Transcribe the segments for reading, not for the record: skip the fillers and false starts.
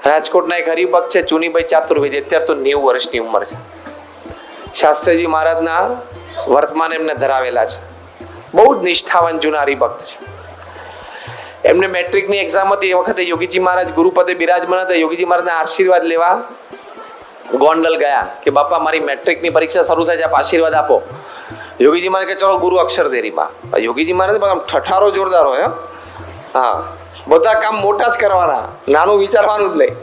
રાજકોટના એક હરિભક્ત છે ચુનીભાઈ ચાતુર્વેદી, અત્યારે તો 90 વર્ષની ઉંમર છે. શાસ્ત્રીજી મહારાજના વર્તમાન એમને ધરાવેલા છે. બહુ જ નિષ્ઠાવાન જૂના હરિભક્ત છે. એમને મેટ્રિકની એક્ઝામ હતી એ વખતે યોગીજી મહારાજ ગુરુપદે બિરાજમાન હતા. યોગીજી મહારાજના આશીર્વાદ લેવા ગોંડલ ગયા કે બાપા મારી મેટ્રિકની પરીક્ષા શરૂ થાય છે, આપ આશીર્વાદ આપો. યોગીજી મહારાજ કે ચલો ગુરુ અક્ષરદેરીમાં. યોગીજી મહારાજ આમ ઠઠારો જોરદાર હોય. હા, બધા કામ મોટા જ કરવાના, નાનું વિચારવાનું જ નહીં.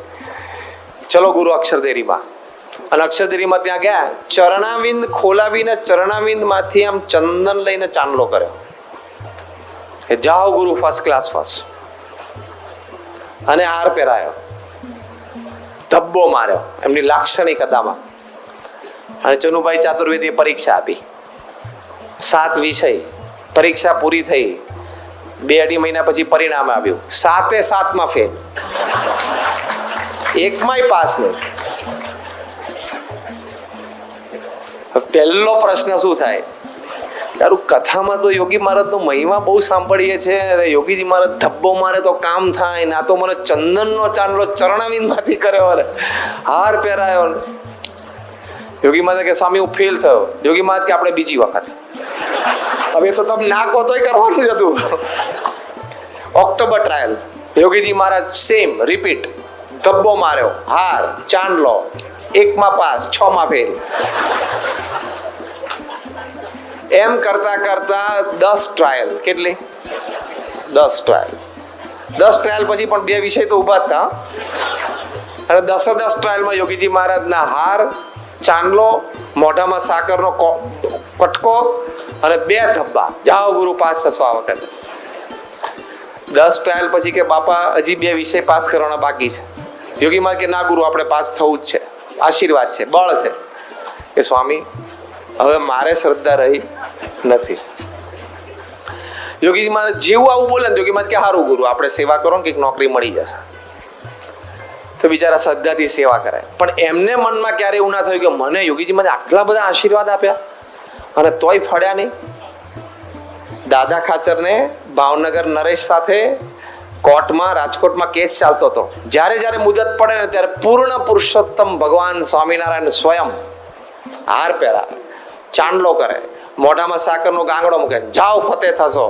ચલો ગુરુ અક્ષરદેરીમાં. અને અક્ષરદેરીમાં ત્યાં ગયા, ચરણાવિંદ ખોલાવીને ચરણાવિંદ માંથી આમ ચંદન લઈને ચાંદલો કર્યો કે જાઓ ગુરુ ફર્સ્ટ ક્લાસ ફર્સ્ટ. અને હાર પહેરાયો, ધબ્બો માર્યો એમની લાક્ષણિક અદામાં. અને ચનુભાઈ ચાતુર્વેદીએ પરીક્ષા આપી. 7 વિષય પરીક્ષા પૂરી થઈ. 2-2.5 મહિના પછી પરિણામ આવ્યું. 7 ફેલ, એકમાંય પાસ નહીં. પહેલો પ્રશ્ન શું થાય, યાર કથામાં તો યોગી મહારાજનો મહિમા બહુ સાંભળીએ છે, યોગીજી મહારાજ ધબ્બો મારે તો કામ થાય, ના તો મને ચંદનનો ચાંદલો ચરણાવિંદ માંથી કર્યો, હાર પહેરાયો. યોગી મહારાજ કે સ્વામી હું ફેલ થયો. યોગી મહારાજ કે આપણે બીજી વખત. હવે તો તમે ના કહો તોય કરવાનું જ હતું. ઓક્ટોબર ટ્રાયલ, યોગીજી મહારાજ સેમ રિપીટ, ધબ્બો માર્યો, હાર, ચાંદલો, 1માં પાસ, 6માં ફેલ. એમ કરતા કરતા 10 ટ્રાયલ. કેટલી? 10 ટ્રાયલ. 10 ટ્રાયલ પછી પણ 2 વિષય તો ઉભા હતા. અને 10 ટ્રાયલમાં યોગીજી મહારાજના હાર, ચાંદલો, મોઢામાં સાકરનો કટકો અને 2 ધબ્બા. જાઓ ગુરુ પાસ થશો આ વખતે. 10 ટ્રાયલ પછી કે બાપા હજી 2 વિષય પાસ કરવાના બાકી છે. યોગી મહારાજ કે ના ગુરુ આપણે પાસ થવું જ છે, આશીર્વાદ છે, બળ છે. કે સ્વામી હવે મારે શ્રદ્ધા રહી નથી. યોગીજી મહારાજ જેવું આવું બોલે ને યોગી મહારાજ કે હારું ગુરુ આપણે સેવા કરો ને કંઈક નોકરી મળી જશે. તો બિચારા શ્રદ્ધાથી સેવા કરે. પણ એમને મનમાં ક્યારે એવું ના થયું કે મને યોગીજી મહારાજ આટલા બધા આશીર્વાદ આપ્યા અને તોય ફળ્યા નહીં. દાદા ખાચરને ભાવનગર નરેશ સાથે કોર્ટમાં રાજકોટમાં કેસ ચાલતો હતો. જ્યારે જ્યારે મુદત પડે ને ત્યારે પૂર્ણ પુરુષોત્તમ ભગવાન સ્વામિનારાયણ સ્વયં હાર પહેરાવે, ચાંદલો કરે, મોઢામાં સાકરનો ગાંગડો મૂકે, જાઓ ફતેહ થશો.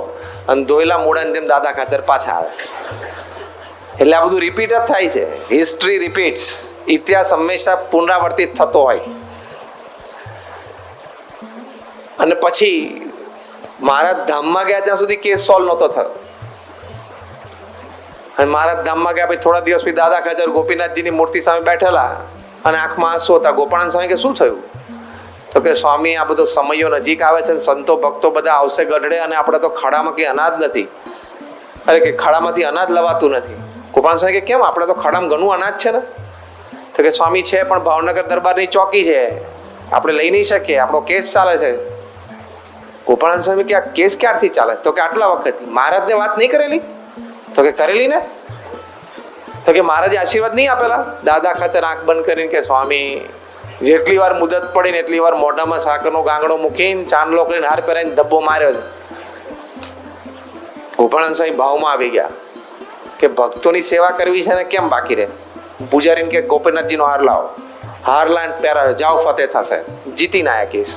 અને ધોયેલા મૂળાને તેમ દાદા ખાચર પાછા આવે. એટલે આ બધું રિપીટ જ થાય છે. History repeats. ઇતિહાસ હંમેશા પુનરાવર્તિત થતો હોય. અને પછી મહારાજ ધામમાં ગયા ત્યાં સુધી કેસ સોલ્વ નહોતો થયો. અને મહારાજ ધામમાં ગયા પછી થોડા દિવસ પછી દાદા ખાચર ગોપીનાથજીની મૂર્તિ સામે બેઠેલા અને આંખમાં આંસુ હતા. ગોપાળાનંદ સ્વામી કે શું થયું? તો કે સ્વામી આ બધો સમયો નજીક આવે છે ને સંતો ભક્તો બધા આવશે ગઢડે અને આપણે તો ખડામાં કંઈ અનાજ નથી. અરે કે ખડામાંથી અનાજ લવાતું નથી. ગોપાળાનંદ સ્વામી કે કેમ? આપણે તો ખડામાં ઘણું અનાજ છે ને. તો કે સ્વામી છે પણ ભાવનગર દરબારની ચોકી છે, આપણે લઈ નહીં શકીએ, આપણો કેસ ચાલે છે. ગોપાળાનંદ સ્વામી કે આ કેસ ક્યારથી ચાલે? તો કે આટલા વખતથી. મહારાજને વાત નહીં કરેલી? તો કે કરેલી ને. તો કે મહારાજે આશીર્વાદ નહીં આપેલા? દાદા ખાચર આંખ બંધ કરીને કે સ્વામી જેટલી વાર મુદત પડી ને એટલી વાર મોઢામાં સાકરનો ગાંગડો મૂકીને ચાંદલો કરીને હાર પહેરાઈને ધબ્બો માર્યો છે. ગોપાળાનંદ સ્વામી ભાવમાં આવી ગયા કે ભક્તોની સેવા કરવી છે ને કેમ બાકી રહે. પૂજારીને કે ગોપીનાથજીનો હાર લાવો. હાર લાઈને પહેરાવ્યો, જાઓ ફતેહ થશે. જીતી ના આયા કેસ.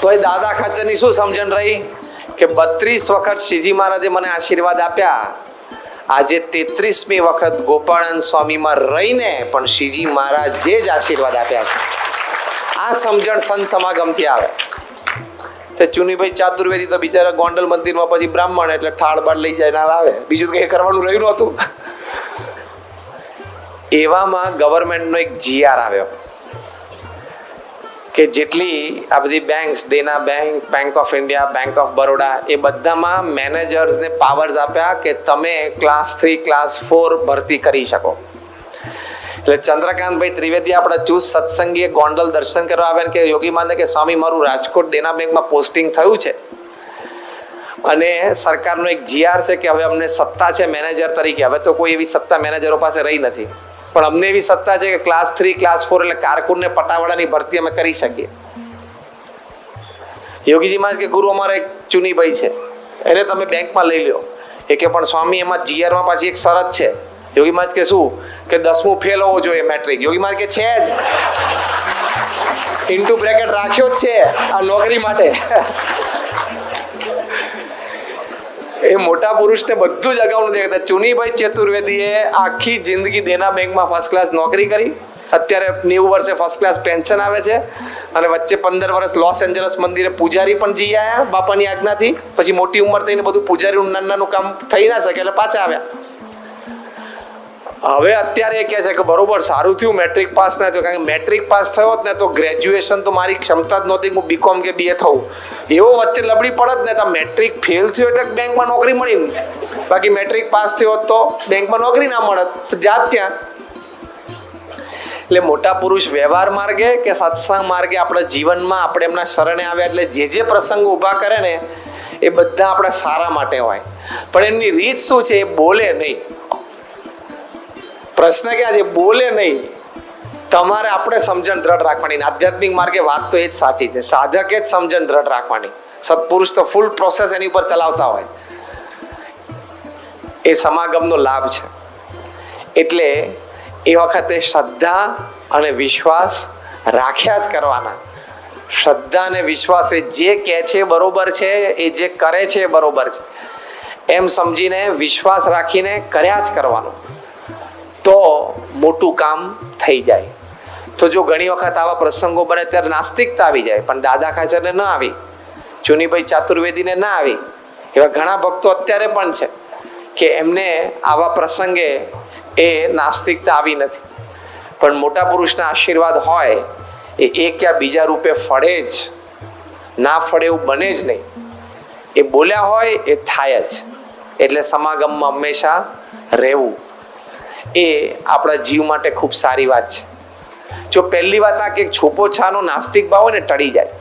તો એ દાદા ખાચરની શું સમજણ રહી કે 32 વખત શ્રીજી મહારાજે મને આશીર્વાદ આપ્યા, આજે 33મી વખત ગોપાળાનંદ સ્વામીમાં રહીને પણ શ્રીજી મહારાજે જ આશીર્વાદ આપ્યા છે. આ સમજણ સંત સમાગમથી આવે. તે ચુનીભાઈ ચાતુર્વેદી તો બિચારા ગોંડલ મંદિરમાં પછી બ્રાહ્મણ એટલે થાળ બાળ લઈ જાય ના આવે, બીજું કંઈ કરવાનું રહ્યું નહોતું. એવામાં ગવર્મેન્ટનો એક GR આવ્યો કે જેટલી આ બધી banks, Dena bank, bank of India, bank of Baroda, એ બધામાં મેનેજર્સને પાવર્સ આપ્યા કે તમે ક્લાસ 3, ક્લાસ 4 ભરતી કરી શકો. એટલે ચંદ્રકાંતભાઈ ત્રિવેદી આપણા ચૂસ સત્સંગીએ ગોંડલ દર્શન કરવા આવ્યા કે યોગી માને કે સ્વામી મારું રાજકોટ દેના બેંકમાં પોસ્ટિંગ થયું છે અને સરકારનો એક GR છે કે હવે અમને સત્તા છે મેનેજર તરીકે. હવે તો કોઈ એવી સત્તા મેનેજરો પાસે રહી નથી, પણ અમને એવી સત્તા છે કે ક્લાસ 3, ક્લાસ 4 એટલે કારકુનને પટાવાળાની ભરતી અમે કરી શકીએ. યોગીજી મહારાજ કે ગુરુ અમારે એક ચુનીભાઈ છે, એને તમે બેંકમાં લઈ લો. એ કે પણ સ્વામી એમાં GRમાં પાછી એક શરત છે યોગી મહારાજ કે શું કે 10મું ફેલ હોવો જોઈએ મેટ્રિક. યોગી મહારાજ કે છે જ, ઇન્ટુ બ્રેકેટ રાખ્યો જ છે આ નોકરી માટે. એ મોટા પુરુષને બધું જ અગાઉનું દેખાતા. ચુનીભાઈ ચતુર્વેદીએ આખી જિંદગી દેના બેંકમાં ફર્સ્ટ ક્લાસ નોકરી કરી, અત્યારે 90 વર્ષે ફર્સ્ટ ક્લાસ પેન્શન આવે છે, અને વચ્ચે 15 વર્ષ લોસ એન્જલસ મંદિરે પૂજારી પણ જઈ આવ્યા બાપાની આજ્ઞાથી. પછી મોટી ઉંમર થઈને બધું પૂજારીનું નાનું કામ થઈ ના શકે એટલે પાછા આવ્યા. હવે અત્યારે એ કહે છે કે બરોબર સારું થયું મેટ્રિક પાસ ના થયો, કારણ કે મેટ્રિક પાસ થયો હોત ને તો ગ્રેજ્યુએશન તો મારી ક્ષમતા જ નહોતી, હું બીકોમ કે બીએ થવું. એવો વચ્ચે લબડી પડત ને તો મેટ્રિક ફેલ થયો એટલે બેંકમાં નોકરી મળી, બાકી મેટ્રિક પાસ થયો હોત તો બેંકમાં નોકરી ના મળત, તો જાત ત્યાં. એટલે મોટા પુરુષ વ્યવહાર માર્ગે કે સત્સંગ માર્ગે આપણા જીવનમાં આપણે એમના શરણે આવ્યા એટલે જે પ્રસંગ ઊભા કરે ને એ બધા આપણા સારા માટે હોય, પણ એમની રીત શું છે? એ બોલે નહીં. પ્રશ્ન ક્યાં છે? બોલે નહીં. તમારે આપણે સમજણ દ્રઢ રાખવાની. આધ્યાત્મિક માર્ગે વાત તો એ જ સાચી છે, સાધકે જ સમજણ દ્રઢ રાખવાની. સત્પુરુષ તો ફૂલ પ્રોસેસ એની ઉપર ચલાવતા હોય. એ સમાગમનો લાભ છે. એટલે એ વખતે શ્રદ્ધા અને વિશ્વાસ રાખ્યા જ કરવાના. શ્રદ્ધા અને વિશ્વાસ એ જે કહે છે બરોબર છે, એ જે કરે છે બરોબર છે એમ સમજીને વિશ્વાસ રાખીને કર્યા જ કરવાનું, તો મોટું કામ થઈ જાય. તો જો ઘણી વખત આવા પ્રસંગો બને ત્યારે નાસ્તિકતા આવી જાય, પણ દાદા ખાચરને ન આવી, ચુનીભાઈ ચાતુર્વેદીને ના આવી. એવા ઘણા ભક્તો અત્યારે પણ છે કે એમને આવા પ્રસંગે એ નાસ્તિકતા આવી નથી. પણ મોટા પુરુષના આશીર્વાદ હોય એ એક યા બીજા રૂપે ફળે જ, ના ફળે એવું બને જ નહીં. એ બોલ્યા હોય એ થાય જ. એટલે સમાગમમાં હંમેશા રહેવું એ આપણા જીવ માટે ખૂબ સારી વાત છે. જો પહેલી વાત આ કે છોપો છાનો નાસ્તિક ભાવ હોય ને ટળી જાય.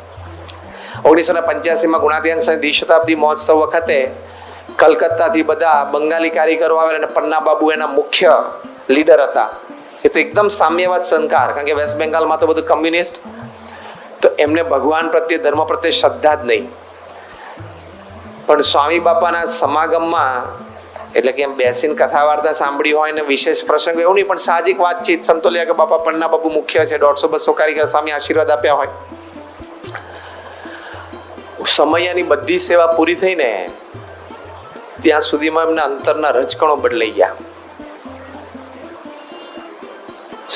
1985માં ગુણાધ્યાન દ્વિશતાબ્દી મહોત્સવ વખતે કલકત્તાથી બધા બંગાળી કારીગરો આવેલા અને પન્ના બાબુ એના મુખ્ય લીડર હતા. એ તો એકદમ સામ્યવાદ સંસ્કાર, કારણ કે વેસ્ટ બેંગાલમાં તો બધું કમ્યુનિસ્ટ, તો એમને ભગવાન પ્રત્યે ધર્મ પ્રત્યે શ્રદ્ધા જ નહીં. પણ સ્વામી બાપાના સમાગમમાં એટલે કે એમ બેસીને કથા વાર્તા સાંભળી હોય ને વિશેષ પ્રસંગ એવું નહીં, પણ સાહજિક વાતચીત સંતોલિયા કે બાપા પન્ના બાબુ મુખ્ય છે, 150-200 કારીગર સ્વામી આશીર્વાદ આપ્યા હોય. સમયની બધી સેવા પૂરી થઈને ત્યાં સુધીમાં એમના અંતરના રજકણો બદલાઈ ગયા.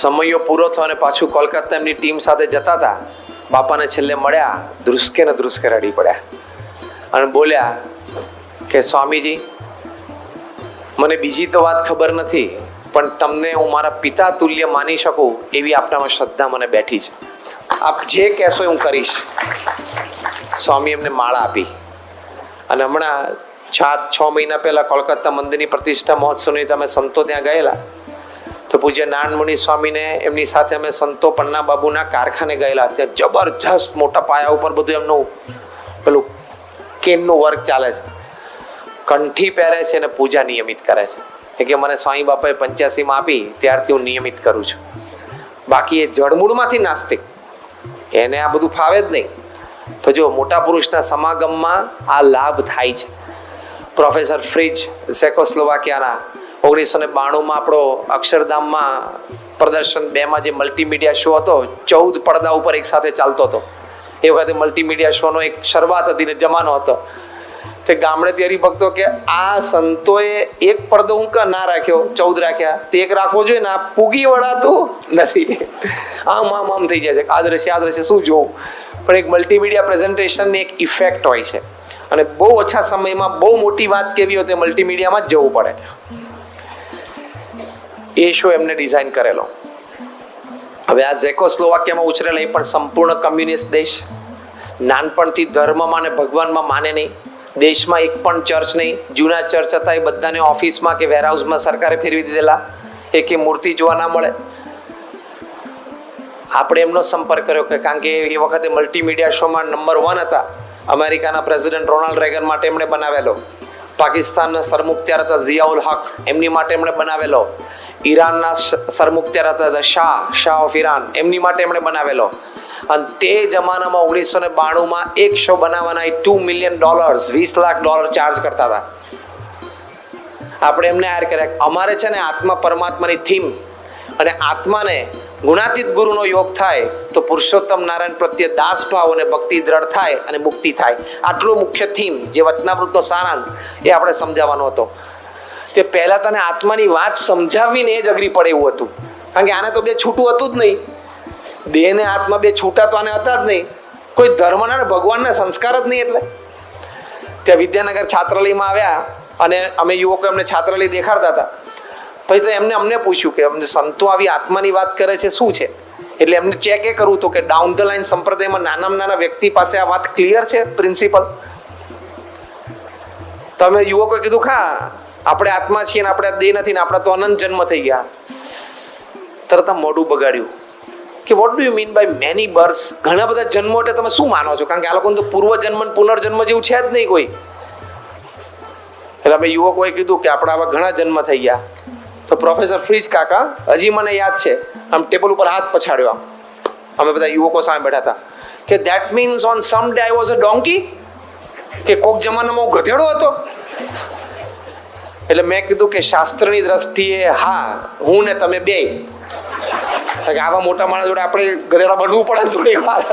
સમયો પૂરો થયો અને પાછું કોલકાતા એમની ટીમ સાથે જતા હતા. બાપાને છેલ્લે મળ્યા, ધ્રુસકે ને ધ્રુસકે રડી પડ્યા અને બોલ્યા કે સ્વામીજી, મને બીજી તો વાત ખબર નથી, પણ તમને હું મારા પિતા તુલ્ય માની શકું એવી આપનામાં શ્રદ્ધા મને બેઠી છે. આપ જે કહેશો એ હું કરીશ. સ્વામી એમને માળા આપી. અને હમણાં 4-6 મહિના પહેલા કોલકાતા મંદિરની પ્રતિષ્ઠા મહોત્સવની તમે સંતો ત્યાં ગયેલા, તો પૂજ્ય નારાયણમુનિ સ્વામીને એમની સાથે અમે સંતો પન્ના બાબુના કારખાને ગયેલા. ત્યાં જબરજસ્ત મોટા પાયા ઉપર બધું એમનું પેલું કેનનું વર્ક ચાલે છે. કંઠી પહેરે છે અને પૂજા નિયમિત કરે છે. કે મને સ્વામી બાપાએ 85માં આપી ત્યારથી હું નિયમિત કરું છું. બાકી એ જળમૂળમાંથી નાસ્તિક, એને આ બધું ફાવે જ નહીં. તો જો મોટા પુરુષના સમાગમમાં આ લાભ થાય છે. પ્રોફેસર ફ્રિજ ચેકોસ્લોવાકિયાના 1992માં આપણો અક્ષરધામમાં પ્રદર્શન 2માં જે મલ્ટીમીડિયા શો હતો, 14 પડદા ઉપર એક સાથે ચાલતો હતો. એ વખતે મલ્ટીમીડિયા શોનો એક શરૂઆત હતી ને જમાનો હતો. તે ગામડેથી હરિભક્તો કે આ સંતોએ એક પડદો હું ના રાખ્યો, 14 રાખ્યા, તે એક રાખવો જોઈએ ને, આ પૂગી વળાતું નથી. આમ આમ આમ થઈ જાય છે, આદ્રશ્ય શું જોવું. પણ એક મલ્ટીમીડિયા પ્રેઝન્ટેશનની એક ઇફેક્ટ હોય છે, અને બહુ ઓછા સમયમાં બહુ મોટી વાત કેવી હોય તો મલ્ટીમીડિયામાં જ જવું પડે. એ શો એમને ડિઝાઇન કરેલો. હવે આ ઝેકોસ્લોવાકિયામાં ઉછરેલા એ પણ સંપૂર્ણ કમ્યુનિસ્ટ દેશ, નાનપણથી ધર્મમાં અને ભગવાનમાં માને નહીં. દેશમાં એક પણ ચર્ચ નહીં. જૂના ચર્ચ હતા એ બધાને ઓફિસમાં કે વેરહાઉસમાં સરકારે ફેરવી દીધેલા, એક મૂર્તિ જોવા ના મળે. આપણે એમનો સંપર્ક કર્યો કે કારણ કે એ વખતે મલ્ટીમીડિયા શોમાં નંબર 1 હતા. અમેરિકાના પ્રેસિડેન્ટ રોનાલ્ડ રેગન માટે એમણે બનાવેલો, પાકિસ્તાનના સરમુખત્યાર હતા ઝિયાઉલ હક, એમની માટે એમણે બનાવેલો, ઈરાનના સરમુખત્યાર હતા શાહ ઓફ ઈરાન, એમની માટે એમણે બનાવેલો. અને તે જમાનામાં 1992માં એક શો બનાવવાના $2 મિલિયન $20 લાખ ચાર્જ કરતા હતા. આપણે એમને યાર કર્યા અમારે છે ને આત્મા પરમાત્માની થીમ અને આત્માને ગુણાતીત ગુરુનો યોગ થાય તો પુરુષોત્તમ નારાયણ પ્રત્યે દાસ ભાવ અને ભક્તિ દ્રઢ થાય અને મુક્તિ થાય. આટલું મુખ્ય થીમ જે વચનામૃતનો સારાંશ એ આપણે સમજાવવાનો હતો. તે પહેલા તને આત્માની વાત સમજાવીને એ જ અઘરી પડે એવું હતું, કારણ કે આને તો બે છૂટું હતું જ નહીં. દેહ ને આત્મા બે છૂટા તો આને હતા જ નહીં. કોઈ ધર્મના ભગવાનના સંસ્કાર જ નહીં. એટલે ત્યાં વિદ્યાનગર છાત્રાલયમાં આવ્યા અને અમે યુવકો એમને છાત્રાલય દેખાડતા હતા. પછી તો અમને પૂછ્યું કે અમને સંતો આવી આત્માની વાત કરે છે શું છે. એટલે એમને ચેક એ કરવું હતું કે ડાઉન ધ લાઈન સંપ્રદાયમાં નાનામાં નાના વ્યક્તિ પાસે આ વાત ક્લિયર છે પ્રિન્સિપલ. તો અમે યુવકોએ કીધું ખા આપણે આત્મા છીએ ને આપણે દેહ નથી ને આપણા તો અનંત જન્મ થઈ ગયા. તરત મોઢું બગાડ્યું કે what do you mean by many births? ઘણા બધા જન્મો એટલે તમે શું માનો છો? કારણ કે આ લોકોને તો પૂર્વજન્મ પુનર્જન્મ જેવું છે જ નહીં કોઈ. એટલે અમે યુવકોએ કીધું કે આપણા આવા ઘણા જન્મ થઈ ગયા. તો પ્રોફેસર ફ્રીજ કાકા હજી મને યાદ છે, આમ ટેબલ ઉપર હાથ પછાડ્યો. અમે બધા યુવકો સામે બેઠા હતા કે that means on some day I was a donkey, કે કોક જમાનામાં હું ગધેડો હતો. એટલે મેં કીધું કે શાસ્ત્રની દ્રષ્ટિએ હા, હું ને તમે બે. આવા મોટા માણસ જોડે આપણે ગધેડા બનવું પડે થોડી વાર.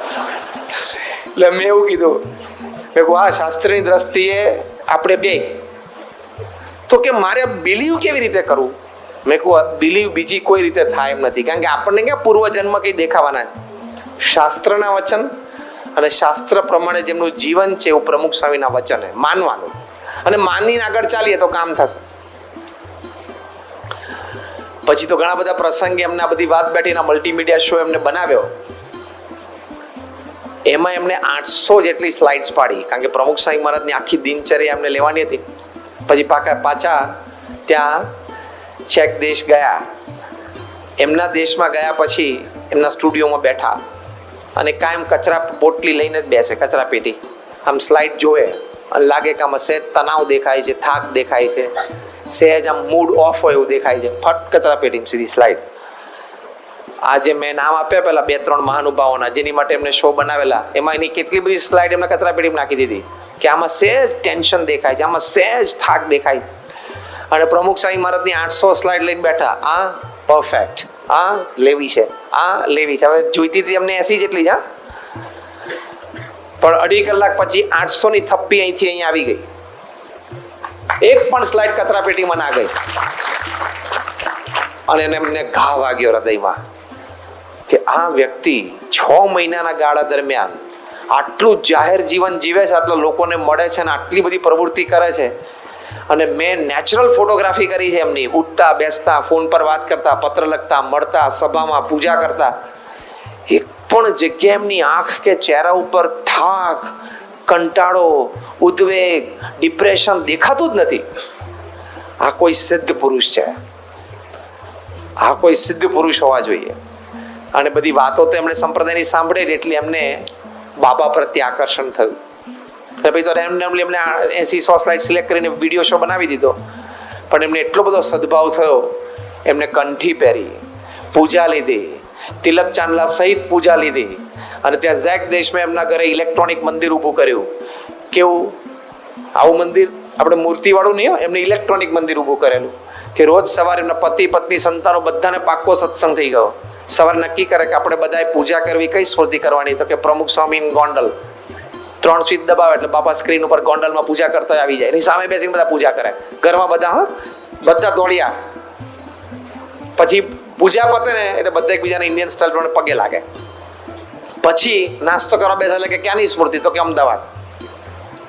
એટલે મેં એવું કીધું, મેં કહું હા શાસ્ત્રની દ્રષ્ટિએ આપણે બે. તો કે મારે બિલીવ કેવી રીતે કરવું? મેં કહું બિલીવ બીજી કોઈ રીતે થાય એમ નથી, કારણ કે આપણને ક્યાં પૂર્વજન્મ કંઈ દેખાવાના છે. શાસ્ત્રના વચન અને શાસ્ત્ર પ્રમાણે જેમનું જીવન છે એવું પ્રમુખ સ્વામીના વચન છે, માનવાનું. અને માનીને આગળ ચાલીએ તો કામ થશે. પછી તો ઘણા બધા પ્રસંગે એમને આ બધી વાત બેઠીને મલ્ટીમીડિયા શો એમને બનાવ્યો. એમાં એમને 800 જેટલી સ્લાઇડ્સ પાડી, કારણ કે પ્રમુખ સ્વામી મહારાજની આખી દિનચર્યા એમને લેવાની હતી. પછી પાછા ત્યાં ચેક દેશ ગયા. એમના દેશમાં ગયા પછી એમના સ્ટુડિયોમાં બેઠા અને કાયમ કચરા પોટલી લઈને જ બેસે, કચરા પેટી. આમ સ્લાઇડ જોવે અને લાગે કે આમાં સહેજ તણાવ દેખાય છે, થાક દેખાય છે, સહેજ આમ મૂડ ઓફ હોય એવું દેખાય છે, ફટ કચરા પેટીમાં સીધી સ્લાઇડ. આજે મેં નામ આપ્યા પેલા 2-3 મહાનુભાવોના જેની માટે એમને શો બનાવેલા, એમાં એની કેટલી બધી સ્લાઇડ એમને કચરા પેટીમાં નાખી દીધી કે આમાં સહેજ ટેન્શન દેખાય છે, આમાં સહેજ થાક દેખાય. અને પ્રમુખ સ્વામી મહારાજની 800 સ્લાઇડ લઈને બેઠા. આ પરફેક્ટ, આ લેવી છે, આ લેવી છે. હવે જોઈતી હતી એમને 80 જેટલી જ. હા, પણ 2.5 કલાક પછી 800 ની થપ્પી અહીંથી અહીંયા આવી ગઈ. એક પણ સ્લાઇડ કચરા પેટીમાં ના ગઈ. અને એમને ઘા વાગ્યો હૃદયમાં કે આ વ્યક્તિ 6 મહિનાના ગાળા દરમિયાન આટલું જાહેર જીવન જીવે છે, આટલા લોકોને મળે છે અને આટલી બધી પ્રવૃત્તિ કરે છે. અને મેં નેચરલ ફોટોગ્રાફી કરી છે એમની, ઉઠતા બેસતા, ફોન પર વાત કરતા, પત્ર લખતા, મળતા, સભામાં પૂજા કરતા. એક પણ જગ્યા એમની આંખ કે ચહેરા ઉપર થાક, કંટાળો, ઉદ્વેગ, ડિપ્રેશન દેખાતું જ નથી. આ કોઈ સિદ્ધ પુરુષ છે, આ કોઈ સિદ્ધ પુરુષ હોવા જોઈએ. અને બધી વાતો તો એમણે સંપ્રદાયની સાંભળે એટલે એમને બાબા પ્રત્યે આકર્ષણ થયું. પછી તો રેન્ડમલી એમને 80-100 સ્લાઇડ સિલેક્ટ કરીને વિડીયો શો બનાવી દીધો. પણ એમને એટલો બધો સદભાવ થયો, એમને કંઠી પહેરી, પૂજા લીધી, તિલક ચાંદલા સહિત પૂજા લીધી. અને ત્યાં ઝેક દેશમાં એમના ઘરે ઇલેક્ટ્રોનિક મંદિર ઊભું કર્યું. કેવું? આવું મંદિર આપણે મૂર્તિવાળું નહીં, એમને ઇલેક્ટ્રોનિક મંદિર ઊભું કરેલું કે રોજ સવારે એમના પતિ પત્ની સંતાનો બધાને પાક્કો સત્સંગ થઈ ગયો. સવારે નક્કી કરે કે આપણે બધાએ પૂજા કરવી, કઈ સ્મૃતિ કરવાની? તો કે પ્રમુખ સ્વામી ગોંડલ. 3 સ્વિચ દબાવે એટલે બાપા સ્ક્રીન ઉપર ગોંડલમાં પૂજા કરતા આવી જાય. એની સામે બેસીને બધા પૂજા કરે. ઘરમાં બધા દોડ્યા. પછી પૂજા પતે ને એટલે બધા એકબીજાને ઇન્ડિયન સ્ટાઇલ પ્રમાણે પગે લાગે. પછી નાસ્તો કરવા બેસે એટલે કે ક્યાંની સ્મૃતિ? તો કે અમદાવાદ.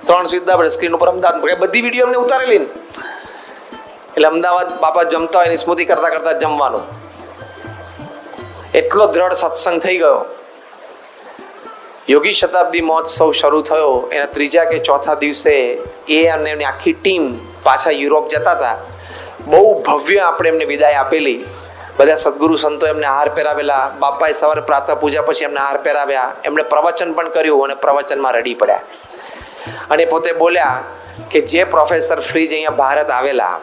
3 સ્વિચ દબાવે સ્ક્રીન ઉપર અમદાવાદ. બધી વિડીયો એમને ઉતારેલી ને એટલે અમદાવાદ બાપા જમતા હોય એની સ્મૃતિ કરતા કરતા જમવાનું. એટલો દ્રઢ સત્સંગ થઈ ગયો. યોગી શતાબ્દી મહોત્સવ શરૂ થયો એના 3જા કે 4થા દિવસે એ અને એમની આખી ટીમ પાછા યુરોપ જતા હતા. બહુ ભવ્ય આપણે એમને વિદાય આપેલી. બધા સદગુરુ સંતો એમને હાર પહેરાવેલા. બાપાએ સવારે પ્રાતઃ પૂજા પછી એમને હાર પહેરાવ્યા. એમણે પ્રવચન પણ કર્યું અને પ્રવચનમાં રડી પડ્યા. અને પોતે બોલ્યા કે જે પ્રોફેસર ફ્રીજ અહીંયા ભારત આવેલા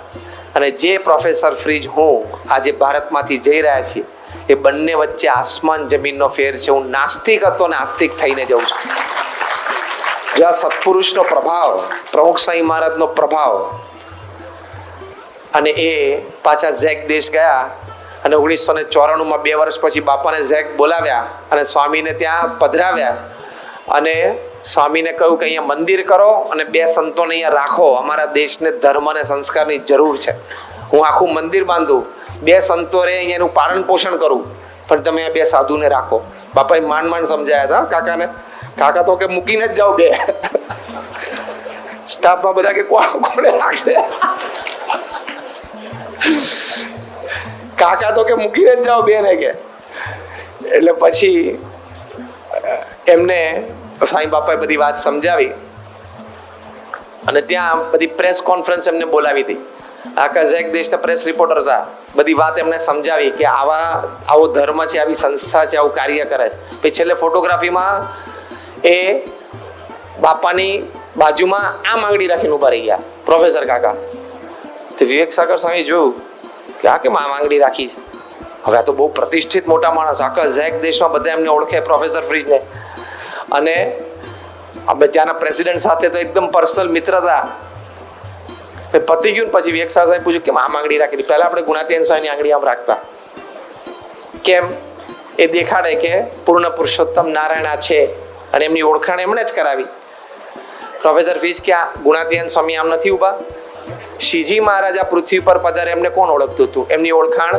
અને જે પ્રોફેસર ફ્રીજ હું આજે ભારતમાંથી જઈ રહ્યા છીએ, એ બંને વચ્ચે આસમાન જમીનનો ફેર છે. હું નાસ્તિક હતો ને આસ્તિક થઈને જઉં છું. જો આ સત્પુરુષનો પ્રભાવ, પ્રમુખ સ્વામી મહારાજનો પ્રભાવ અને એ પાછા ઝેક દેશ ગયા અને 1994માં 2 વર્ષ પછી બાપાને ઝેક બોલાવ્યા અને સ્વામીને ત્યાં પધરાવ્યા અને સ્વામીને કહ્યું કે અહીંયા મંદિર કરો અને 2 સંતોને અહીંયા રાખો, અમારા દેશને ધર્મ અને સંસ્કારની જરૂર છે. હું આખું મંદિર બાંધું, 2 સંતો રહે અહીંયાનું પાલન પોષણ કરું, પણ તમે આ 2 સાધુને રાખો. બાપાએ માંડ સમજાયા હતા કાકાને. કાકા તો કે મૂકીને જ જાઓ 2. સ્ટાફમાં બધા કે કોને રાખશે? કાકા તો કે મૂકીને જ જાઓ 2 ને કે. એટલે પછી એમને સ્વામી બાપાએ બધી વાત સમજાવી અને ત્યાં બધી પ્રેસ કોન્ફરન્સ એમને બોલાવી હતી. આખા ઝેક દેશના પ્રેસ રિપોર્ટર હતા. બધી વાત એમને સમજાવી કે આવો ધર્મ છે, આવી સંસ્થા છે, આવું કાર્ય કરે છે. પછી છેલ્લે ફોટોગ્રાફીમાં એ બાપાની બાજુમાં આમ આંગળી રાખીને ઉભા રહી ગયા પ્રોફેસર કાકા. તો વિવેક સાગર સ્વામી જોયું કે આ કેમ આમ આંગળી રાખી છે? હવે આ તો બહુ પ્રતિષ્ઠિત મોટા માણસ, આખા ઝેક દેશમાં બધા એમને ઓળખે, પ્રોફેસર ફ્રીજને. અને અમે ત્યાંના પ્રેસિડેન્ટ સાથે તો એકદમ પર્સનલ મિત્રતા. પતી ગયું ને પછી વિવેક સાગર સાહેબ પૂછ્યું કેમ આમ આંગળી રાખી? પહેલા આપણે ગુણાતીયન સ્વામીની આંગળી આમ રાખતા. કેમ? એ દેખાડે કે પૂર્ણ પુરુષોત્તમ નારાયણ છે અને એમની ઓળખાણ એમણે જ કરાવી. પ્રોફેસર ફીજ કે આ ગુણાતીયન સ્વામી આમ નથી ઊભા? શ્રીજી મહારાજા પૃથ્વી પર પધારે એમને કોણ ઓળખતું હતું? એમની ઓળખાણ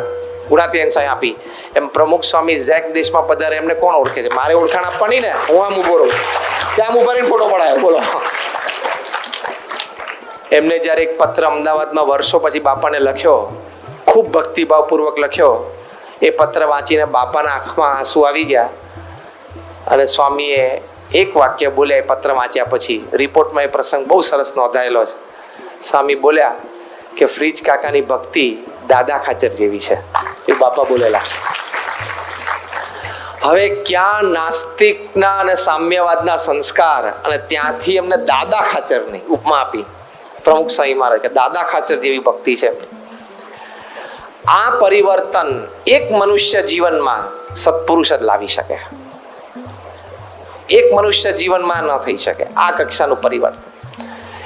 ગુણાતીયન સ્વામી આપી. એમ પ્રમુખ સ્વામી ઝેક દેશમાં પધારે એમને કોણ ઓળખે છે? મારે ઓળખાણ આપવાની ને, હું આમ ઉભો રહું, ત્યાં ઉભા રહીને ફોટો પડાયો. બોલો. એમને જ્યારે એક પત્ર અમદાવાદમાં વર્ષો પછી બાપાને લખ્યો, ખૂબ ભક્તિભાવપૂર્વક લખ્યો, એ પત્ર વાંચીને બાપાના આંખમાં આંસુ આવી ગયા અને સ્વામીએ એક વાક્ય બોલ્યા એ પત્ર વાંચ્યા પછી. રિપોર્ટમાં એ પ્રસંગ બહુ સરસ નોંધાયેલો છે. સ્વામી બોલ્યા કે ફ્રીજ કાકાની ભક્તિ દાદા ખાચર જેવી છે, એ બાપા બોલેલા. હવે ક્યાં નાસ્તિકના અને સામ્યવાદના સંસ્કાર, અને ત્યાંથી એમને દાદા ખાચરની ઉપમા આપી પ્રમુખ સ્વામી મહારાજ કે દાદા ખાચર જેવી ભક્તિ છે. આ પરિવર્તન એક મનુષ્ય જીવનમાં સત્પુરુષ જ લાવી શકે, એક મનુષ્ય જીવનમાં ન થઈ શકે આ કક્ષાનું પરિવર્તન.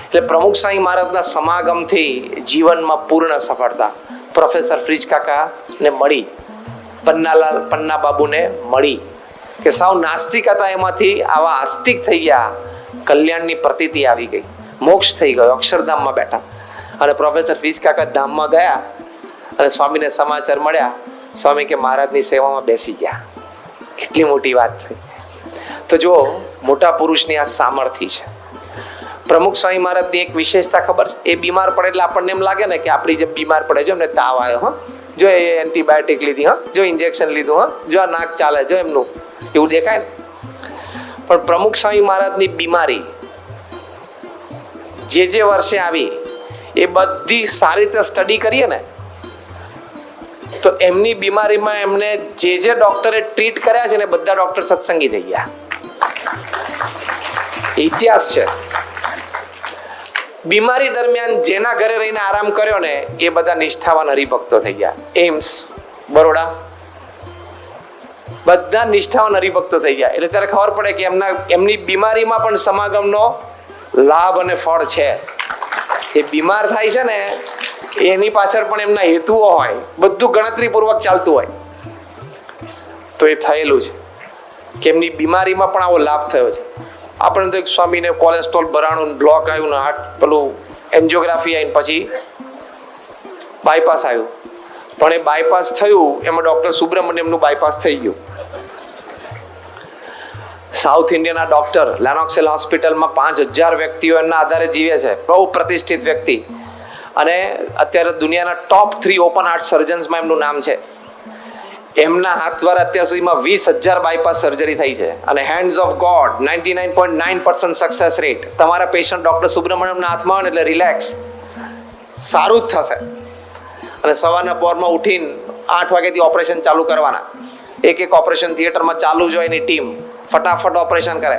એટલે પ્રમુખ સ્વામી મહારાજના સમાગમથી જીવનમાં પૂર્ણ સફળતા પ્રોફેસર ફ્રીજ કાકાને મળી, પન્ના બાબુને મળી કે સાવ નાસ્તિક હતા એમાંથી આવા આસ્તિક થઈ ગયા, કલ્યાણની પ્રતીતિ આવી ગઈ, મોક્ષ થઈ ગયો, અક્ષરધામમાં બેઠા. અને પ્રોફેસર ફ્રીજ કાકા ધામમાં ગયા અને સ્વામીને સમાચાર મળ્યા. સ્વામી કે મહારાજની સેવામાં બેસી ગયા. કેટલી મોટી વાત થઈ. તો જો મોટા પુરુષની આ સામર્થ્ય છે. પ્રમુખ સ્વામી મહારાજની એક વિશેષતા ખબર છે? એ બીમાર પડે એટલે આપણને એમ લાગે ને કે આપણી જે બીમાર પડે, જો એમને તાવ આવ્યો, જો એ એન્ટીબાયોટિક લીધી, જો ઇન્જેક્શન લીધું, જો આ નાક ચાલે, જો એમનું એવું દેખાય ને. પણ પ્રમુખ સ્વામી મહારાજની બીમારી જે વર્ષે આવી એ બધી સારી રીતે સ્ટડી કરીએ ને તો એમની બીમારીમાં એમને જે ડોક્ટરે ટ્રીટ કર્યા છે ને બધા ડોક્ટર સત્સંગી થઈ ગયા. ઇતિહાસ છે. બીમારી દરમિયાન જેના ઘરે રહીને આરામ કર્યો ને એ બધા નિષ્ઠાવાન હરિભક્તો થઈ ગયા. એમ્સ, બરોડા, બધા નિષ્ઠાવાન હરિભક્તો થઈ ગયા. એટલે ત્યારે ખબર પડે કે એમની બીમારીમાં પણ સમાગમનો લાભ અને ફળ છે. એ બીમાર થાય છે ને એની પાછળ પણ એમના હેતુઓ હોય, બધું ગણતરીપૂર્વક ચાલતું હોય. તો એ થયેલું છે કે એમની બીમારીમાં પણ આવો લાભ થયો છે. આપણે તો એક સ્વામીને કોલેસ્ટ્રોલ ભરાણું, બ્લોક આવ્યું ને હાર્ટ પેલું એન્જિયોગ્રાફી આવીને પછી બાયપાસ આવ્યું. પણ એ બાયપાસ થયું એમાં ડૉક્ટર સુબ્રમણ્યમનું બાયપાસ થઈ ગયું. સાઉથ ઇન્ડિયાના ડૉક્ટર લેનોક્સેલ હોસ્પિટલમાં 5000 વ્યક્તિઓ એમના આધારે જીવે છે, બહુ પ્રતિષ્ઠિત વ્યક્તિ. અને અત્યારે દુનિયાના ટોપ 3 ઓપન હાર્ટ સર્જન્સમાં એમનું નામ છે. એમના હાથ દ્વારા અત્યાર સુધીમાં 20,000 બાયપાસ સર્જરી થઈ છે. અને hands of God 99.9% success rate. તમારા પેશન્ટ ડૉક્ટર સુબ્રમણ્યમના હાથમાં હોય ને એટલે રિલેક્સ, સારું જ થશે. અને સવારના પોરમાં ઉઠીને 8 વાગ્યાથી ઓપરેશન ચાલુ કરવાના. એક ઓપરેશન થિયેટરમાં ચાલુ જ હોય એની ટીમ, ફટાફટ ઓપરેશન કરે.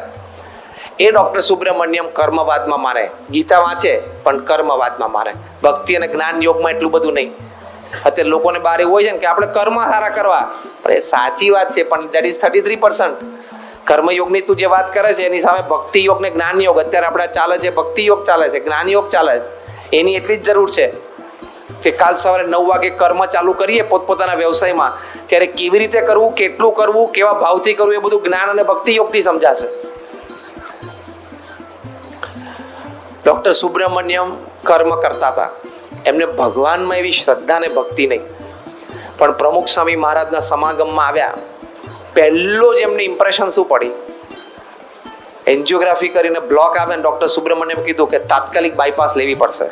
એ ડૉક્ટર સુબ્રમણ્યમ કર્મવાદમાં મારે, ગીતા વાંચે પણ કર્મવાદમાં મારે. ભક્તિ અને જ્ઞાન યોગમાં એટલું બધું નહીં. અત્યારે લોકોને બહાર એવું હોય છે ને કે આપણે કર્મ સારા કરવા, પણ એ સાચી વાત છે, પણ દેટ ઇઝ 33%. કર્મયોગની તું જે વાત કરે છે એની સામે ભક્તિ યોગ ને જ્ઞાન યોગ અત્યારે આપણે ચાલે છે. ભક્તિ યોગ ચાલે છે, જ્ઞાન યોગ ચાલે છે, એની એટલી જ જરૂર છે. કે કાલ સવારે 9 વાગે કર્મ ચાલુ કરીએ પોતપોતાના વ્યવસાયમાં, ત્યારે કેવી રીતે કરવું, કેટલું કરવું, કેવા ભાવથી કરવું, એ બધું જ્ઞાન અને ભક્તિ યોગથી સમજાશે. ડોક્ટર સુબ્રમણ્યમ કર્મ કરતા હતા, એમને ભગવાનમાં એવી શ્રદ્ધા ને ભક્તિ નહીં, પણ પ્રમુખ સ્વામી મહારાજના સમાગમમાં આવ્યા, પહેલો જ એમને ઇમ્પ્રેશન શું પડી, એન્જિયોગ્રાફી કરીને બ્લોક આવે ને ડોક્ટર સુબ્રમણ્યમ કીધું કે તાત્કાલિક બાયપાસ લેવી પડશે.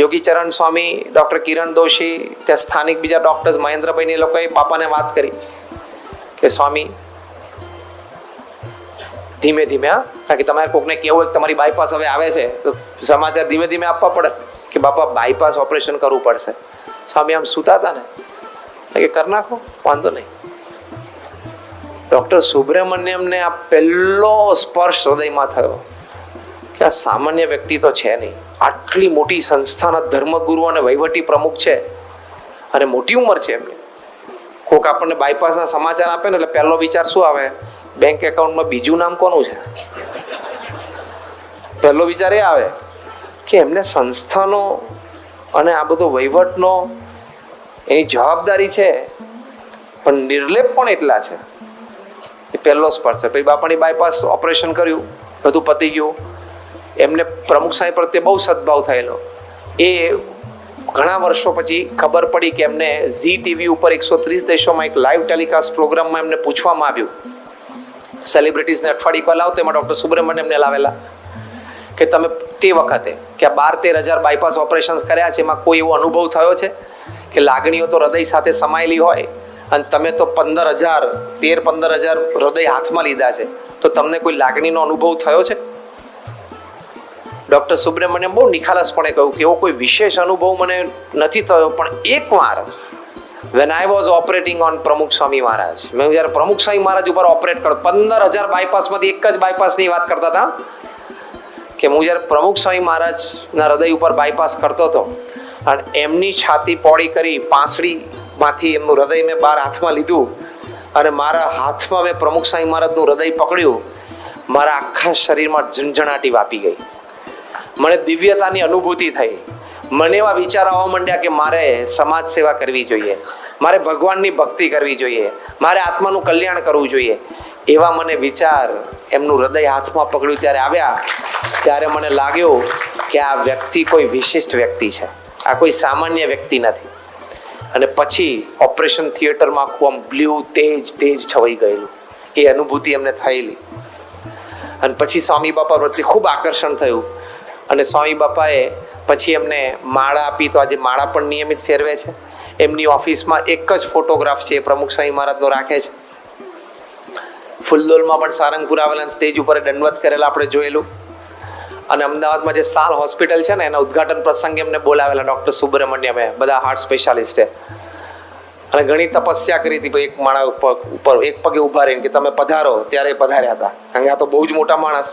યોગી ચરણ સ્વામી, ડોક્ટર કિરણ દોશી, ત્યાં સ્થાનિક બીજા ડોક્ટર્સ મહેન્દ્રભાઈ, એ લોકોએ બાપાને વાત કરી કે સ્વામી ધીમે ધીમે, કારણ કે તમારે કોકને કેવું કે તમારી બાયપાસ હવે આવે છે તો સમાચાર ધીમે ધીમે આપવા પડે કે બાપા બાયપાસ ઓપરેશન કરવું પડશે. સ્વામી આમ સૂતા હતા ને કે કરી નાખો, વાંધો નહીં. ડોક્ટર સુબ્રમણ્યમને આ પહેલો સ્પર્શ હૃદયમાં થયો કે આ સામાન્ય વ્યક્તિ તો છે નહીં, આટલી મોટી સંસ્થાના ધર્મગુરુ અને વહીવટી પ્રમુખ છે અને મોટી ઉંમર છે એમની. કોઈક આપણને બાયપાસના સમાચાર આપે ને એટલે પહેલો વિચાર શું આવે, બેંક એકાઉન્ટમાં બીજું નામ કોનું છે? પહેલો વિચાર એ આવે કે એમને સંસ્થાનો અને આ બધો વહીવટનો એની જવાબદારી છે, પણ નિર્લેપ પણ એટલા છે. એ પહેલો સ્પર્શ છે. પછી બાપાની બાયપાસ ઓપરેશન કર્યું, બધું પતી ગયું. એમને પ્રમુખ સાહેબ પ્રત્યે બહુ સદભાવ થયેલો. એ ઘણા વર્ષો પછી ખબર પડી કે એમને ઝી ટીવી ઉપર 130 દેશોમાં એક લાઈવ ટેલિકાસ્ટ પ્રોગ્રામમાં એમને પૂછવામાં આવ્યું, સેલિબ્રિટીઝને અઠવાડિયે પહેલા આવતો, એમાં ડૉક્ટર સુબ્રમણ્યમને લાવેલા કે તમે તે વખતે કે આ 12-13 હજાર બાયપાસ ઓપરેશન્સ કર્યા છે, એમાં કોઈ એવો અનુભવ થયો છે કે લાગણીઓ તો હૃદય સાથે સમાયેલી હોય અને તમે તો 13-15 હજાર હૃદય હાથમાં લીધા છે, તો તમને કોઈ લાગણીનો અનુભવ થયો છે? ડૉક્ટર સુબ્રમણ્યમ બહુ નિખાલસપણે કહ્યું કે એવો કોઈ વિશેષ અનુભવ મને નથી થયો, પણ એકવાર when I was operating on પ્રમુખ સ્વામી મહારાજ, મેં જ્યારે પ્રમુખ સ્વામી મહારાજ ઉપર ઓપરેટ કરતો, 15,000 બાયપાસમાંથી એક જ બાયપાસની વાત કરતા હતા કે હું જ્યારે પ્રમુખ સ્વામી મહારાજના હૃદય ઉપર બાયપાસ કરતો હતો અને એમની છાતી પોળી કરી પાંસળીમાંથી એમનું હૃદય મેં બહાર હાથમાં લીધું અને મારા હાથમાં મેં પ્રમુખ સ્વામી મહારાજનું હૃદય પકડ્યું, મારા આખા શરીરમાં ઝંઝણાટી વાપી ગઈ. મને દિવ્યતાની અનુભૂતિ થઈ. મને એવા વિચાર આવવા માંડ્યા કે મારે સમાજ સેવા કરવી જોઈએ, મારે ભગવાનની ભક્તિ કરવી જોઈએ, મારે આત્માનું કલ્યાણ કરવું જોઈએ. એવા મને વિચાર એમનું હૃદય હાથમાં પકડ્યું ત્યારે આવ્યા. ત્યારે મને લાગ્યું કે આ વ્યક્તિ કોઈ વિશિષ્ટ વ્યક્તિ છે, આ કોઈ સામાન્ય વ્યક્તિ નથી. અને પછી ઓપરેશન થિયેટરમાં આખું આમ બ્લુ તેજ છવાઈ ગયેલું, એ અનુભૂતિ એમને થયેલી. અને પછી સ્વામી બાપા પ્રત્યે ખૂબ આકર્ષણ થયું અને સ્વામી બાપાએ પછી એમને માળા આપી. તો આજે માળા પણ નિયમિત ફેરવે છે. એમની ઓફિસમાં એક જ ફોટોગ્રાફ છે, પ્રમુખ સ્વામી મહારાજનો રાખે છે. ફુલદોલમાં પણ સારંગપુર આવેલા સ્ટેજ ઉપર દંડવત કરેલા આપણે જોયેલું. અને અમદાવાદમાં જે સાલ હોસ્પિટલ છે ને, એના ઉદ્ઘાટન પ્રસંગે એમને બોલાવેલા ડૉક્ટર સુબ્રમણ્યમે, બધા હાર્ટ સ્પેશિયાલિસ્ટે, અને ઘણી તપસ્યા કરી હતી. એક માળા ઉપર એક પગે ઊભા રહીને કે તમે પધારો, ત્યારે પધાર્યા હતા, કારણ કે આ તો બહુ જ મોટા માણસ.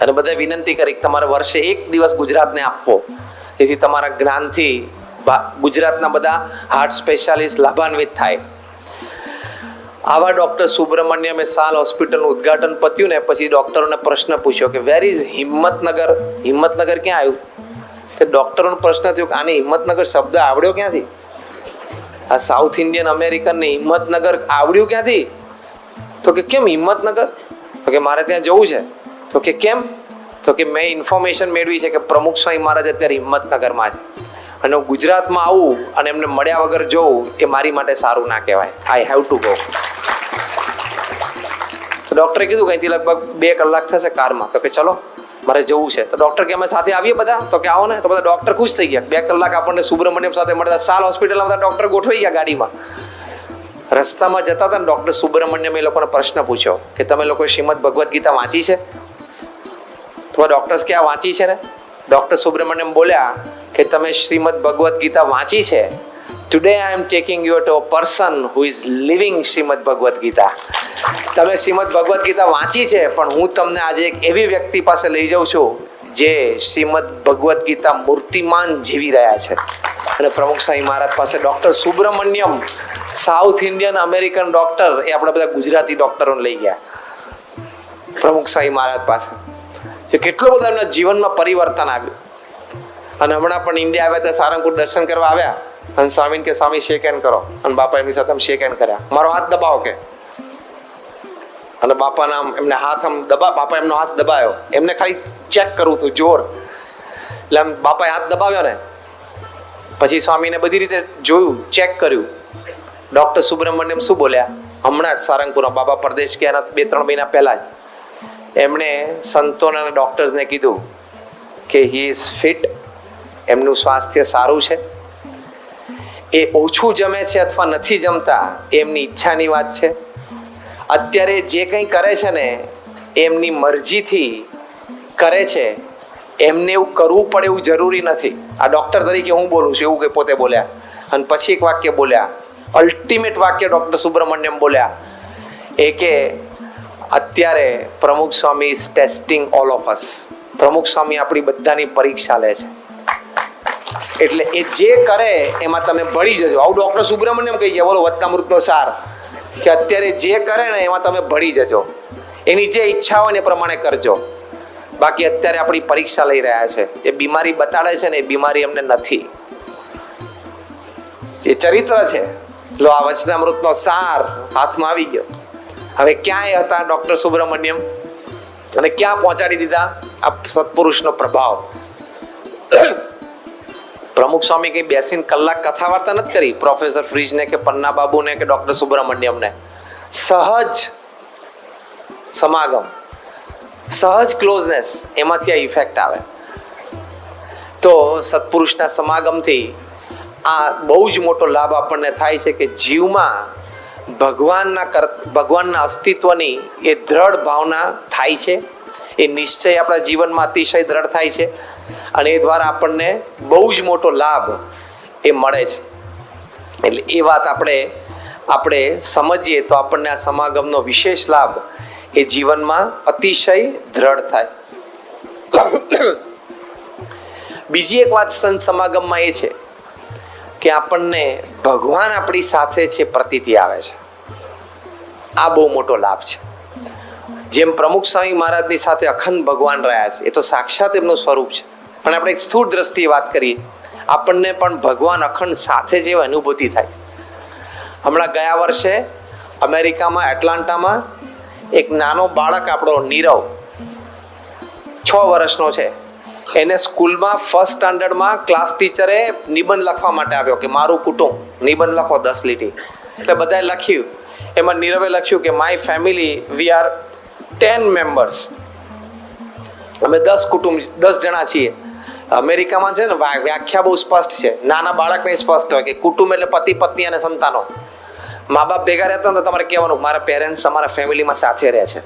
અને બધાએ વિનંતી કરી કે તમારે વર્ષે એક દિવસ ગુજરાતને આપવો, જેથી તમારા જ્ઞાનથી ગુજરાતના બધા હાર્ટ સ્પેશિયાલિસ્ટ લાભાન્વિત થાય. આવા ડૉક્ટર સુબ્રમણ્યમે સાલ હોસ્પિટલનું ઉદ્ઘાટન પત્યું ને પછી ડૉક્ટરોને પ્રશ્ન પૂછ્યો કે વેર ઇઝ હિંમતનગર? હિંમતનગર ક્યાં આવ્યું? કે ડૉક્ટરોનો પ્રશ્ન થયો કે આને હિંમતનગર શબ્દ આવડ્યો ક્યાંથી? આ સાઉથ ઇન્ડિયન અમેરિકનને હિંમતનગર આવડ્યું ક્યાંથી? તો કે કેમ હિંમતનગર? તો કે મારે ત્યાં જવું છે. તો કે કેમ? તો કે મેં ઇન્ફોર્મેશન મેળવી છે કે પ્રમુખ સ્વામી મહારાજ અત્યારે હિંમતનગરમાં છે અને હું ગુજરાતમાં આવું અને એમને મળ્યા વગર જોઉં એ મારી માટે સારું ના કહેવાય. I have to go. તો ડૉક્ટરે કીધું કંઈથી લગભગ 2 કલાક થશે કારમાં. તો કે ચલો મારે જવું છે. તો ડૉક્ટર કે અમે સાથે આવીએ બધા? તો કે આવો ને. તો બધા ડૉક્ટર ખુશ થઈ ગયા. 2 કલાક આપણને સુબ્રમણ્યમ સાથે મળતા. સાલ હોસ્પિટલમાં બધા ડૉક્ટર ગોઠવાઈ ગયા ગાડીમાં. રસ્તામાં જતા હતા ને ડૉક્ટર સુબ્રમણ્યમ એ લોકોને પ્રશ્ન પૂછ્યો કે તમે લોકો શ્રીમદ ભગવદ્ ગીતા વાંચી છે? તો ડૉક્ટર્સ કે આ વાંચી છે ને. ડૉક્ટર સુબ્રમણ્યમ બોલ્યા કે તમે શ્રીમદ ભગવદ્ ગીતા વાંચી છે. Today I am taking you to a person who is living Shrimad Bhagavad Gita. તમે શ્રીમદ ભગવદ્ ગીતા વાંચી છે, પણ હું તમને આજે એક એવી વ્યક્તિ પાસે લઈ જાઉં છું જે શ્રીમદ ભગવદ્ ગીતા મૂર્તિમાન જીવી રહ્યા છે. અને પ્રમુખ સ્વામી મહારાજ પાસે doctor Subramaniam, south Indian American doctor, એ આપણે બધા ગુજરાતી ડૉક્ટરોને લઈ ગયા પ્રમુખ સ્વામી મહારાજ પાસે. કેટલો બધો એમના જીવનમાં પરિવર્તન આવ્યું. અને હમણાં પણ ઇન્ડિયા આવ્યા હતા, સારંગપુર દર્શન કરવા આવ્યા અને સ્વામીને કે સ્વામી શેક હેન્ડ કરો, અને બાપા એમની સાથે શેક હેન્ડ કર્યા, મારો હાથ દબાવો કે, અને બાપાના એમને હાથ બાપા એમનો હાથ દબાયો, એમને ખાલી ચેક કરવું હતું જોર, એટલે આમ બાપાએ હાથ દબાવ્યો ને પછી સ્વામીને બધી રીતે જોયું, ચેક કર્યું. ડોક્ટર સુબ્રમણ્યમ શું બોલ્યા, હમણાં જ સારંગપુરમાં બાબા પરદેશ ગયા 2-3 મહિના પહેલા જ એમણે સંતોને અને ડોક્ટર્સને કીધું કે હી ઇઝ ફિટ, એમનું સ્વાસ્થ્ય સારું છે, એ ઓછું જમે છે અથવા નથી જમતા એમની ઈચ્છાની વાત છે, અત્યારે જે કંઈ કરે છે ને એમની મરજીથી કરે છે, એમને એવું કરવું પડે એવું જરૂરી નથી. આ ડૉક્ટર તરીકે હું બોલું છું એવું કે પોતે બોલ્યા. અને પછી એક વાક્ય બોલ્યા, અલ્ટિમેટ વાક્ય ડૉક્ટર સુબ્રમણ્યમ બોલ્યા, એ કે અત્યારે Pramukh Swami is testing all of us. Pramukh Swami આપણી બધાની પરીક્ષા લે છે, એટલે એ જે કરે એમાં તમે ભળી જજો. આવું ડૉક્ટર સુબ્રમણ્યમ કહી ગયા, બોલો વચનામૃતનો સાર, કે અત્યારે જે કરે ને એમાં તમે ભળી જજો, એની જે ઈચ્છા હોય ને એ પ્રમાણે કરજો. બાકી અત્યારે આપણી પરીક્ષા લઈ રહ્યા છે, એ બીમારી બતાડે છે ને એ બીમારી એમને નથી, એ ચરિત્ર છે. લો આ વચનામૃતનો સાર હાથમાં આવી ગયો. હવે ક્યાંય હતા ડૉક્ટર સુબ્રમણ્યમ અને ક્યાં પહોંચાડી દીધા આ સત્પુરુષનો પ્રભાવ. પ્રમુખ સ્વામી કઈ બેસીને કલાક કથા વાર્તા નથી કરી પ્રોફેસર ફ્રીજને કે પન્ના બાબુને કે ડૉક્ટર સુબ્રમણ્યમને. સહજ સમાગમ, સહજ ક્લોઝનેસ, એમાંથી આ ઇફેક્ટ આવે. તો સત્પુરુષના સમાગમથી આ બહુ જ મોટો લાભ આપણને થાય છે કે જીવમાં ભગવાનના અસ્તિત્વની એ દ્રઢ ભાવના થાય છે, એ નિશ્ચય આપણા જીવનમાં અતિશય દ્રઢ થાય છે, અને એ દ્વારા આપણને બહુ જ મોટો લાભ એ મળે છે. એટલે એ વાત આપણે સમજીએ તો આપણને આ સમાગમનો વિશેષ લાભ એ જીવનમાં અતિશય દ્રઢ થાય. બીજી એક વાત સંત સમાગમમાં એ છે કે આપણને ભગવાન આપણી સાથે છે પ્રતીતિ આવે છે. આ બહુ મોટો લાભ છે. જેમ પ્રમુખ સ્વામી મહારાજની સાથે અખંડ ભગવાન રહ્યા છે, એ તો સાક્ષાત એમનું સ્વરૂપ છે, પણ આપણે એક સ્થૂળ દ્રષ્ટિએ વાત કરીએ, આપણને પણ ભગવાન અખંડ સાથે જેવી અનુભૂતિ થાય છે. હમણાં ગયા વર્ષે અમેરિકામાં એટલાન્ટામાં એક નાનો બાળક આપણો નીરવ 6 વર્ષનો છે, એને સ્કૂલમાં ફર્સ્ટ સ્ટાન્ડર્ડમાં ક્લાસ ટીચરે નિબંધ લખવા માટે આવ્યો કે મારું કુટુંબ, નિબંધ લખો 10 લીટી. એટલે બધાએ લખ્યું, એમાં નીરવે લખ્યું કે my family we are 10 members, અમે 10 જણા છીએ. અમેરિકામાં છે ને વ્યાખ્યા બહુ સ્પષ્ટ છે, નાના બાળકને સ્પષ્ટ હોય કે કુટુંબ એટલે પતિ પત્ની અને સંતાનો. મા બાપ ભેગા રહેતા હોય તો તમારે કહેવાનું મારા પેરેન્ટ્સ અમારા ફેમિલીમાં સાથે રહે છે,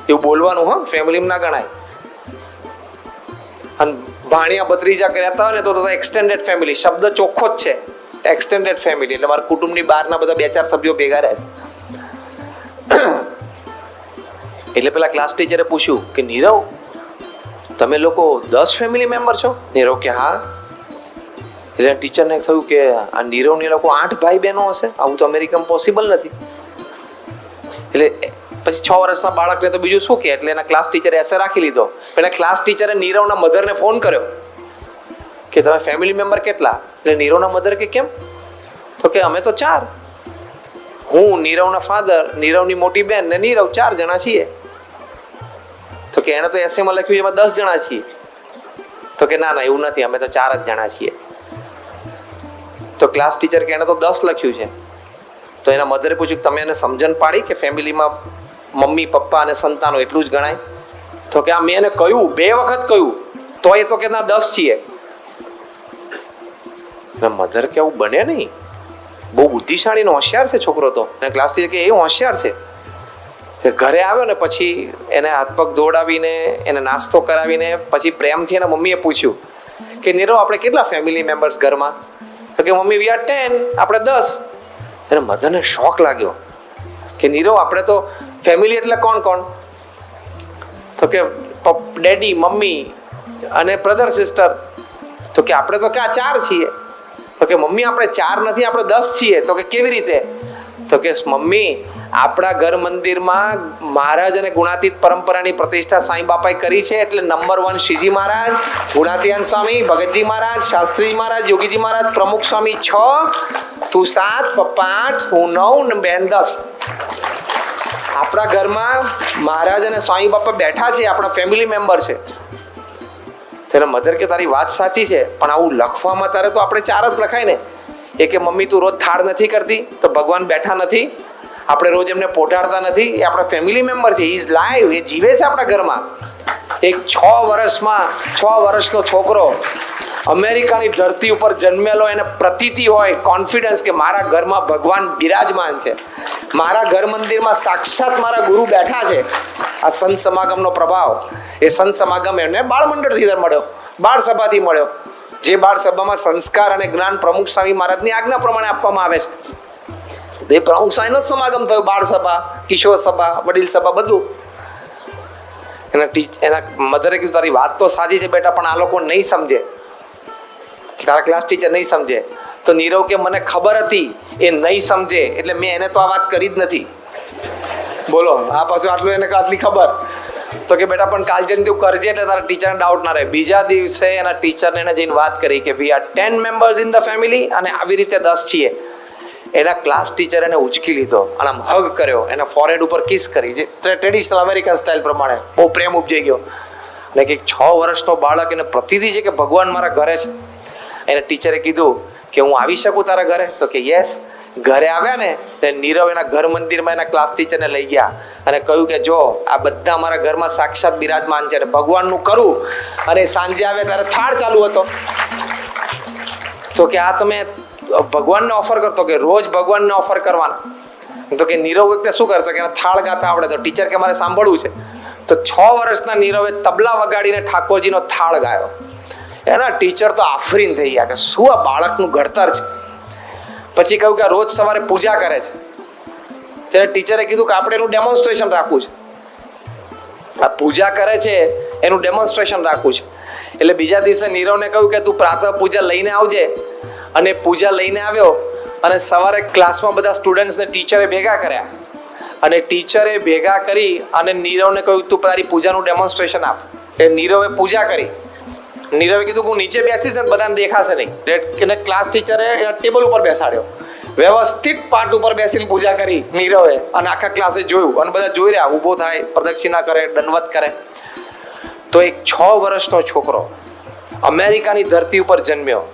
એવું બોલવાનું. હા, ફેમિલીમાં ના ગણાય. અને ભાણિયા ભત્રીજા રહેતા હોય ને તો એક્સટેન્ડેડ ફેમિલી, શબ્દ ચોખ્ખો જ છે, એક્સટેન્ડેડ ફેમિલી એટલે મારા કુટુંબની બહારના બધા 2-4 સભ્યો ભેગા રહે છે. એટલે પેલા ક્લાસ ટીચરે પૂછ્યું કે નીરવ તમે લોકો 10 ફેમિલી મેમ્બર છો? નીરવ કે હા. એટલે ટીચરને થયું કે આ નીરવને લોકો 8 ભાઈ બહેનો હશે, આવું તો અમેરિકામાં પોસિબલ નથી. એટલે પછી 6 વર્ષના બાળકને તો બીજું શું કે, એટલે એના ક્લાસ ટીચરે એસે રાખી લીધો. પેલા ક્લાસ ટીચરે નીરવના મધરને ફોન કર્યો કે તમે ફેમિલી મેમ્બર કેટલા? એટલે નીરવના મધર કે કેમ? તો કે અમે તો 4, હું, નીરવના ફાધર, નીરવની મોટી બેન ને નીરવ, 4 જણા છીએ. તો કે એને તો એસેમાં લખ્યું એમાં 10 જણા છીએ. તો કે ના એવું નથી, અમે તો 4 જ જણા છીએ. તો ક્લાસ ટીચર કે એને તો 10 લખ્યું છે. તો એના મધરે પૂછ્યું તમે એને સમજણ પાડી કે ફેમિલીમાં મમ્મી પપ્પા અને સંતાનો એટલું જ ગણાય? તો કે આ મેં એને કહ્યું 2 વખત કહ્યું, તો એ તો કે ના 10 છીએ. મધર કે આવું બને નહીં, બહુ બુદ્ધિશાળી ને હોશિયાર છે છોકરો તો. ક્લાસ ટીચર કે એ હોશિયાર છે. ઘરે આવ્યો ને પછી એને હાથ પગ દોડાવીને એને નાસ્તો કરાવીને પછી પ્રેમથી એના મમ્મીએ પૂછ્યું કે નીરવ આપણે કેટલા ફેમિલી મેમ્બર્સ ઘરમાં? તો કે મમ્મી વી આર 10, આપણે 10. એને મધરને શોખ લાગ્યો કે નીરવ આપણે તો ફેમિલી એટલે કોણ કોણ? તો કે ડેડી, મમ્મી અને બ્રધર સિસ્ટર. તો કે આપણે તો ક્યાં 4 છીએ. તો કે મમ્મી આપણે 4 નથી, આપણે 10 છીએ. તો કે કેવી રીતે? તો કે મમ્મી આપણા ઘર મંદિરમાં મહારાજ અને ગુણાતીત પરંપરાની પ્રતિષ્ઠા સાંઈ બાપાએ કરી છે. એટલે નંબર 1 શ્રીજી મહારાજ, ગુણાતીયાન સ્વામી, ભગતજી મહારાજ, શાસ્ત્રીજી મહારાજ, યોગીજી મહારાજ, પ્રમુખ સ્વામી 6, તું 7, પપ્પા 8, હું 9 ને બેન 10. આપણા ઘરમાં મહારાજ અને સ્વામી બાપા બેઠા છે, આપણા ફેમિલી મેમ્બર છે. તેના મધર કે તારી વાત સાચી છે, પણ આવું લખવામાં તારે તો આપણે 4 જ લખાય ને. એ કે મમ્મી તું રોજ થાળ નથી કરતી તો ભગવાન બેઠા નથી, આપણે રોજ એમને પોટાડતા નથી. એ આપણા ફેમિલી મેમ્બર છે, ઇઝ લાઈવ, એ જીવે છે આપણા ઘરમાં. એક 6 વર્ષનો છોકરો અમેરિકાની ધરતી ઉપર જન્મેલો, એને પ્રતીતિ હોય, કોન્ફિડન્સ કે મારા ઘરમાં ભગવાન બિરાજમાન છે, મારા ઘર મંદિરમાં સાક્ષાત મારા ગુરુ બેઠા છે. આ સંત સમાગમનો પ્રભાવ. એ સંત સમાગમ એમને બાળ મંડળથી મળ્યો, બાળ સભાથી મળ્યો. જે બાળ સભામાં સંસ્કાર અને જ્ઞાન પ્રમુખ સ્વામી મહારાજની આજ્ઞા પ્રમાણે આપવામાં આવે છે. એ પ્રમુખ સ્વામીનો જ સમાગમ થયો. બાળ સભા, કિશોર સભા, વડીલ સભા બધું. એના મધરે કીધું તારી વાત તો સાચી છે બેટા, પણ આ લોકો નહીં સમજે, તારા ક્લાસ ટીચર નહીં સમજે. તો નીરવ કે મને ખબર હતી એ નહીં સમજે, એટલે મેં એને તો આ વાત કરી જ નથી. બોલો, આ પાછું આટલું એને આટલી ખબર. તો કે બેટા પણ કાલ જઈને તું કરજે એટલે તારા ટીચરને ડાઉટ ના રહે. બીજા દિવસે એના ટીચરને એને જઈને વાત કરી કે we are 10 members in the family અને આવી રીતે 10 છીએ. એના ક્લાસ ટીચર એને ઉચકી લીધો અને આમ હગ કર્યો, એના ફોરહેડ ઉપર કિસ કરી, જે ટ્રેડિશનલ અમેરિકન સ્ટાઇલ પ્રમાણે. બહુ પ્રેમ ઉપજાઈ ગયો. અને કે 6 વર્ષનો બાળક એને પ્રતીતિ છે કે ભગવાન મારા ઘરે છે. એને ટીચરે કીધું કે હું આવી શકું તારા ઘરે? તો કે યસ. ઘરે આવ્યા ને તે નીરવ એના ઘર મંદિરમાં એના ક્લાસ ટીચરને લઈ ગયા અને કહ્યું કે જો આ બધા મારા ઘરમાં સાક્ષાત બિરાજમાન છે, ભગવાનનું કરું. અને સાંજે આવે ત્યારે થાળ ચાલુ હતો. તો કે આ તમે ભગવાનને ઓફર કરતો? કે રોજ ભગવાનને ઓફર કરવાના. તો કે નીરવ વખતે શું કરતો કે એને થાળ ગાતા આવડે. તો ટીચર કે મારે સાંભળવું છે. તો 6 વર્ષના નીરવે તબલા વગાડીને ઠાકોરજીનો થાળ ગાયો. એના ટીચર તો આફરીન થઈ ગયા કે શું આ બાળકનું ઘડતર છે. પછી કહ્યું કે રોજ સવારે પૂજા કરે છે. ત્યારે ટીચરે કીધું કે આપણે એનું ડેમોન્સ્ટ્રેશન રાખવું છે. આ પૂજા કરે છે એનું ડેમોન્સ્ટ્રેશન રાખવું છે. એટલે બીજા દિવસે નીરવને કહ્યું કે તું પ્રાતઃ પૂજા લઈને આવજે. અને પૂજા લઈને આવ્યો અને સવારે ક્લાસમાં બધા સ્ટુડન્ટ્સને ટીચરે ભેગા કર્યા અને ટીચરે ભેગા કરી અને નીરવને કહ્યું તું તારી પૂજાનું ડેમોન્સ્ટ્રેશન આપ. એ નીરવે પૂજા કરી. નીરવે કીધું હું નીચે બેસીશ ને બધાને દેખાશે નહીં. એટલે ક્લાસ ટીચરે ટેબલ ઉપર બેસાડ્યો. વ્યવસ્થિત પાટ ઉપર બેસીને પૂજા કરી નીરવે અને આખા ક્લાસે જોયું અને બધા જોઈ રહ્યા. ઊભો થાય, પ્રદક્ષિણા કરે, દંડવત કરે. તો એક 6 વર્ષનો છોકરો અમેરિકાની ધરતી ઉપર જન્મ્યો,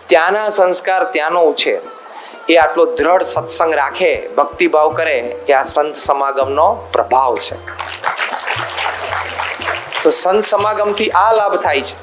ત્યાંના સંસ્કાર, ત્યાંનો ઉછેર, એ આટલો દ્રઢ સત્સંગ રાખે, ભક્તિભાવ કરે, એ આ સંત સમાગમનો પ્રભાવ છે. તો સંત સમાગમથી આ લાભ થાય છે